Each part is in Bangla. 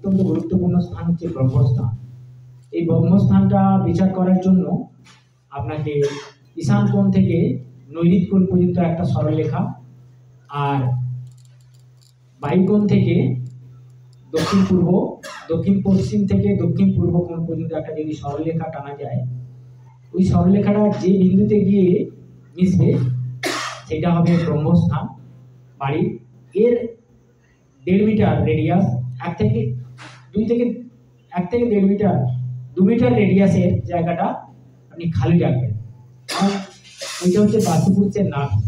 অত্যন্ত গুরুত্বপূর্ণ স্থান হচ্ছে ব্রহ্মস্থান। এই ব্রহ্মস্থানটা বিচার করার জন্য আপনাকে ঈশান কোণ থেকে নৈঋত কোণ পর্যন্ত একটা সরলরেখা, আর বায়ুকোণ থেকে দক্ষিণ পূর্ব, দক্ষিণ পশ্চিম থেকে দক্ষিণ পূর্ব কোণ পর্যন্ত একটা যদি সরলরেখা টানা যায়, ওই সরলরেখাটা যে বিন্দুতে গিয়ে মিশবে সেটা হবে ব্রহ্মস্থান বাড়ির। এর 1.5 মিটার রেডিয়াস, 1 থেকে 1.5 মিটার, 2 মিটার রেডিয়াসের জায়গাটা আপনি খালি রাখবেন। ওইটা হচ্ছে বাস্তুপুরুষের নাভি।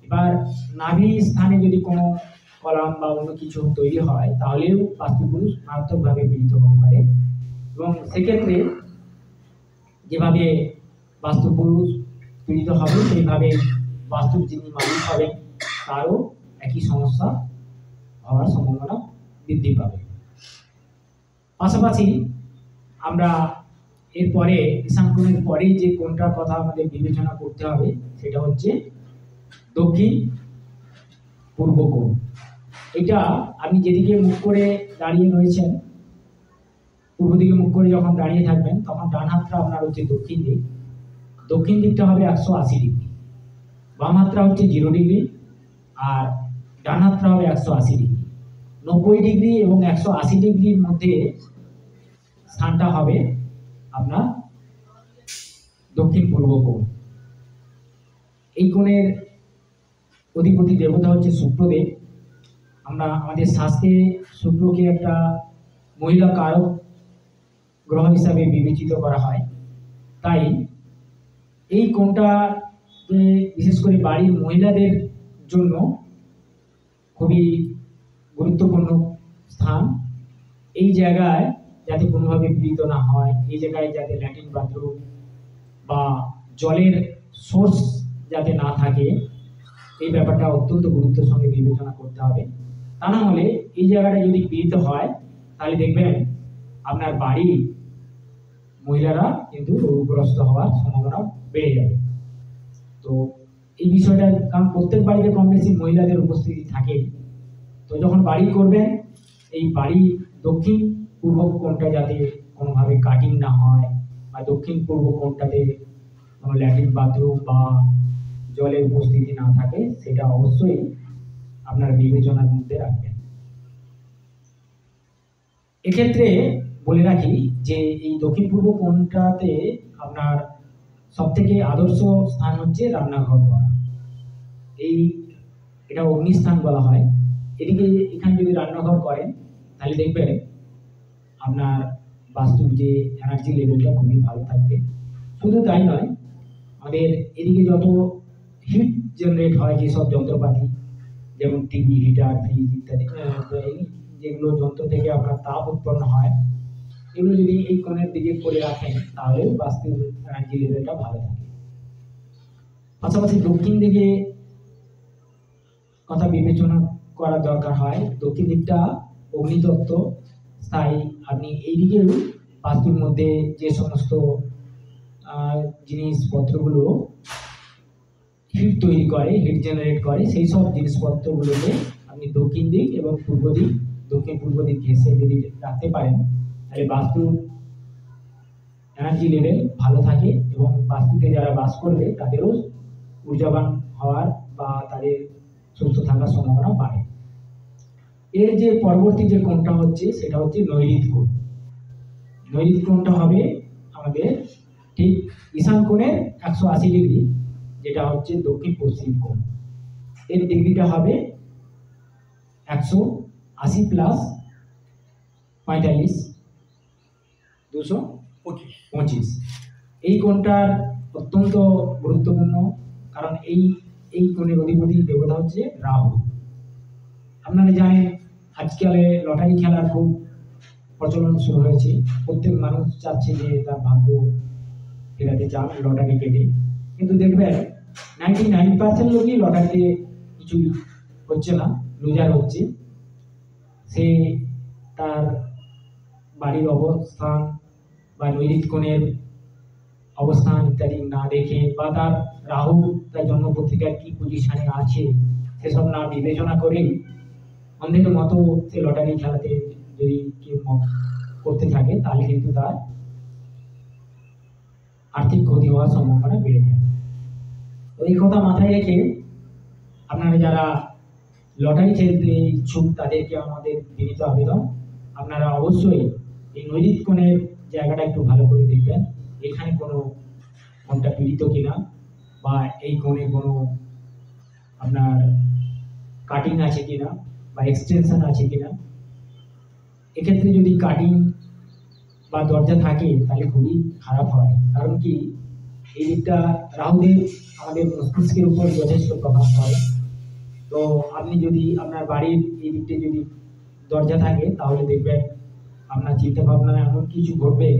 এবার নাভি স্থানে যদি কোনো কলাম বা অন্য কিছু তৈরি হয় তাহলেও বাস্তুপুরুষ মারাত্মকভাবে পীড়িত হতে পারে। এবং সেক্ষেত্রে যেভাবে বাস্তুপুরুষ পীড়িত হবে সেইভাবে বাস্তুর যিনি মালিক হবেন তারও একই সমস্যা হওয়ার সম্ভাবনা বৃদ্ধি পাবে। পাশাপাশি আমরা এরপরে ঈশান কোণের পরেই যে কোণটার কথা আমাদের বিবেচনা করতে হবে সেটা হচ্ছে দক্ষিণ পূর্ব কোণ। এটা আপনি যেদিকে মুখ করে দাঁড়িয়ে রয়েছেন, পূর্ব দিকে মুখ করে যখন দাঁড়িয়ে থাকবেন তখন ডান হাতটা আপনার হচ্ছে দক্ষিণ দিক, দক্ষিণ দিকটা হবে 180 ডিগ্রি, বাম হাতটা হচ্ছে 0 ডিগ্রি, আর ডান হাতটা হবে 180 ডিগ্রি। 90 ডিগ্রি এবং 180 ডিগ্রির মধ্যে স্থানটা হবে আপনার দক্ষিণ পূর্ব কোণ। এই কোণের অধিপতি দেবতা হচ্ছে শুক্রদেব। আমরা আমাদের শাস্ত্রে শুক্রকে একটা মহিলা কারক গ্রহ হিসাবে বিবেচিত করা হয়। তাই এই কোণটা বিশেষ করে বাড়ির মহিলাদের জন্য খুবই গুরুত্বপূর্ণ স্থান। এই জায়গায় যাতে কোনোভাবে পীড়িত না হয়, এই জায়গায় যাতে ল্যাট্রিন বাথরুম বা জলের সোর্স যাতে না থাকে, এই ব্যাপারটা অত্যন্ত গুরুত্বের সঙ্গে বিবেচনা করতে হবে। তা না হলে এই জায়গাটা যদি পীড়িত হয় তাহলে দেখবেন আপনার বাড়ির মহিলারা কিন্তু রোগগ্রস্ত হওয়ার সম্ভাবনা বেড়ে যাবে। তো এই বিষয়টা, কারণ প্রত্যেক বাড়িতে কম বেশি মহিলাদের উপস্থিতি থাকে, তো যখন বাড়ি করবেন এই বাড়ি দক্ষিণ পূর্ব কোণটা যাতে কোনোভাবে কাটিং না হয় বা দক্ষিণ পূর্ব কোণটাতে কোনো ল্যাট্রিন বাথরুম বা জলের উপস্থিতি না থাকে সেটা অবশ্যই আপনার বিবেচনার মধ্যে রাখবেন। এক্ষেত্রে বলে রাখি যে এই দক্ষিণ পূর্ব কোণটাতে আপনার সবথেকে আদর্শ স্থান হচ্ছে রান্নাঘর করা। এটা অগ্নিস্থান বলা হয়। এখানে যদি রান্নাঘর করেন তাহলে দেখবেন আপনার বাস্তুর যে এনার্জি লেভেলটা খুবই ভালো থাকবে। শুধু তাই নয়, আমাদের এদিকে যত হিট জেনারেট হয় যেসব যন্ত্রপাতি, যেমন টিভি, হিটার, ফ্রিজ ইত্যাদি, যেগুলো যন্ত্র থেকে আপনার তাপ উৎপন্ন হয়, এগুলো যদি এই কোণের দিকে করে রাখেন তাহলে বাস্তুর এনার্জি লেভেলটা ভালো থাকে। পাশাপাশি দক্ষিণ দিকে কথা বিবেচনা করা দরকার হয়। দক্ষিণ দিকটা অগ্নিতত্ত্ব, তাই আপনি এই দিকেও বাস্তুর মধ্যে যে সমস্ত জিনিসপত্রগুলো হিট তৈরি করে, হিট জেনারেট করে, সেই সব জিনিসপত্রগুলোকে আপনি দক্ষিণ দিক এবং পূর্ব দিক, দক্ষিণ পূর্ব দিক ঘেঁষে যদি রাখতে পারেন তাহলে বাস্তুর এনার্জি লেভেল ভালো থাকে এবং বাস্তুতে যারা বাস করবে তাদেরও ঊর্জাবান হওয়ার বা তাদের সুস্থ থাকার সম্ভাবনা বাড়ে। এর যে পরবর্তী যে কোণটা হচ্ছে সেটা হচ্ছে নৈঋত কোণ। নৈঋত কোণটা হবে আমাদের ঠিক ঈশান কোণের 180 ডিগ্রি, যেটা হচ্ছে দক্ষিণ পশ্চিম কোণ। এর ডিগ্রিটা হবে 180 প্লাস 45, 225। এই কোণটার অত্যন্ত গুরুত্বপূর্ণ, কারণ এই কোণের অধিপতি দেবতা হচ্ছে রাহু। আপনারা জানেন আজকালে লটারি খেলার খুব প্রচলন শুরু হয়েছে। প্রত্যেক মানুষ চাচ্ছে যে তার ভাগ্য ফেরাতে চান লটারি কেটে, কিন্তু দেখবেন 99% লোকই লটারিতে কিছু হচ্ছে না, লুজার হচ্ছে। সে তার বাড়ির অবস্থান বা নৈঋত কোণের অবস্থান ইত্যাদি না দেখে, বা তার রাহু তার জন্মপত্রিকার কি পজিশনে আছে সেসব না বিবেচনা করেই অন্ধের মতো সে লটারি খেলাতে যদি কেউ করতে থাকে তাহলে কিন্তু তার আর্থিক ক্ষতি হওয়ার সম্ভাবনা বেড়ে যায়। তো এই কথা মাথায় রেখে আপনারা যারা লটারি খেলতে ইচ্ছুক তাদেরকে আমাদের বিনীত আবেদন, আপনারা অবশ্যই এই নৈরিত কোণের জায়গাটা একটু ভালো করে দেখবেন, এখানে কোনো কোণটা পীড়িত কিনা বা এই কোণে কোনো আপনার কাটিং আছে কিনা বা এক্সটেনশন আছে কিনা। এক্ষেত্রে যদি কাটিং বা দরজা থাকে তাহলে খুবই খারাপ হয়, কারণ কি এই দিকটা রাহুদেব আমাদের মস্তিষ্কের উপর যথেষ্ট প্রভাব পড়ে। তো আপনি যদি আপনার বাড়ির এই দিকটা যদি দরজা থাকে তাহলে দেখবেন আপনার চিন্তা ভাবনা এমন কিছু ঘটবে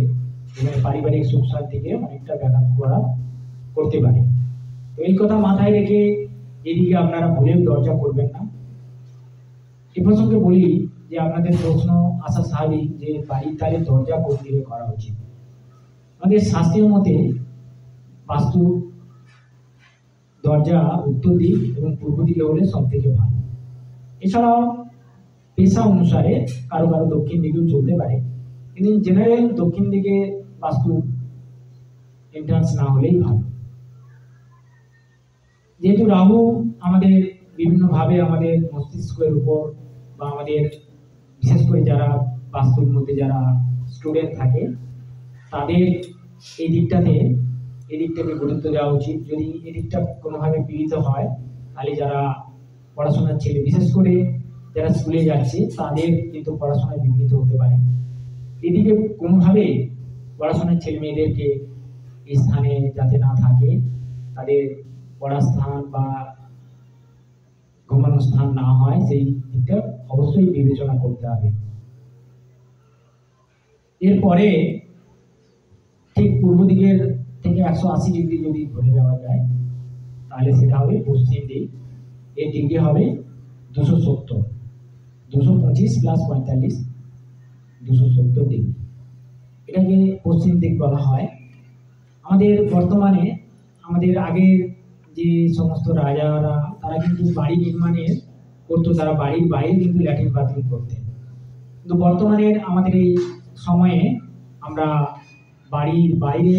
যেখানে পারিবারিক সুখ শান্তিকে অনেকটা ব্যাঘাত করতে পারে। তো এই কথা মাথায় রেখে এদিকে আপনারা ভুলেও দরজা করবেন না। এ প্রসঙ্গে বলি যে আপনাদের প্রশ্ন আসা স্বাভাবিক যে বাড়ির তালে দরজা কোন দিকে করা উচিত। আমাদের শাস্ত্রীয় মতে বাস্তু দরজা উত্তর দিক এবং পূর্ব দিকে হলে সব থেকে ভালো। এছাড়াও পেশা অনুসারে কারো কারো দক্ষিণ দিকেও চলতে পারে, কিন্তু জেনারেল দক্ষিণ দিকে বাস্তু এন্ট্রান্স না হলেই ভালো। যেহেতু রাহু আমাদের বিভিন্নভাবে আমাদের মস্তিষ্কের উপর বা আমাদের বিশেষ করে যারা বাস্তুর মধ্যে যারা স্টুডেন্ট থাকে তাদের এই দিকটাকে গুরুত্ব দেওয়া উচিত। যদি এই দিকটা কোনোভাবে পীড়িত হয় তাহলে যারা পড়াশোনার ছেলে, বিশেষ করে যারা স্কুলে যাচ্ছে তাদের কিন্তু পড়াশোনায় বিঘ্নিত হতে পারে। এদিকে কোনোভাবে পড়াশোনার ছেলে মেয়েদেরকে এই স্থানে যাতে না থাকে, তাদের পড়ার স্থান বা ঘুমানোর স্থান না হয়, সেই দিকটা অবশ্যই বিবেচনা করতে হবে। এরপরে ঠিক পূর্ব দিকের থেকে 180 ডিগ্রি যদি ঘুরে যাওয়া যায় তাহলে সেটা হবে পশ্চিম দিক। এর ডিগ্রি হবে 270, 225 প্লাস 45, 270 ডিগ্রি। এটাকে পশ্চিম দিক বলা হয়। আমাদের বর্তমানে আমাদের আগের যে সমস্ত রাজারা তারা কিন্তু বাড়ি নির্মাণে করতো, তারা বাড়ির বাইরে কিন্তু ল্যাট্রিন বাথরুম করতেন, কিন্তু বর্তমানে আমাদের এই সময়ে আমরা বাড়ির বাইরে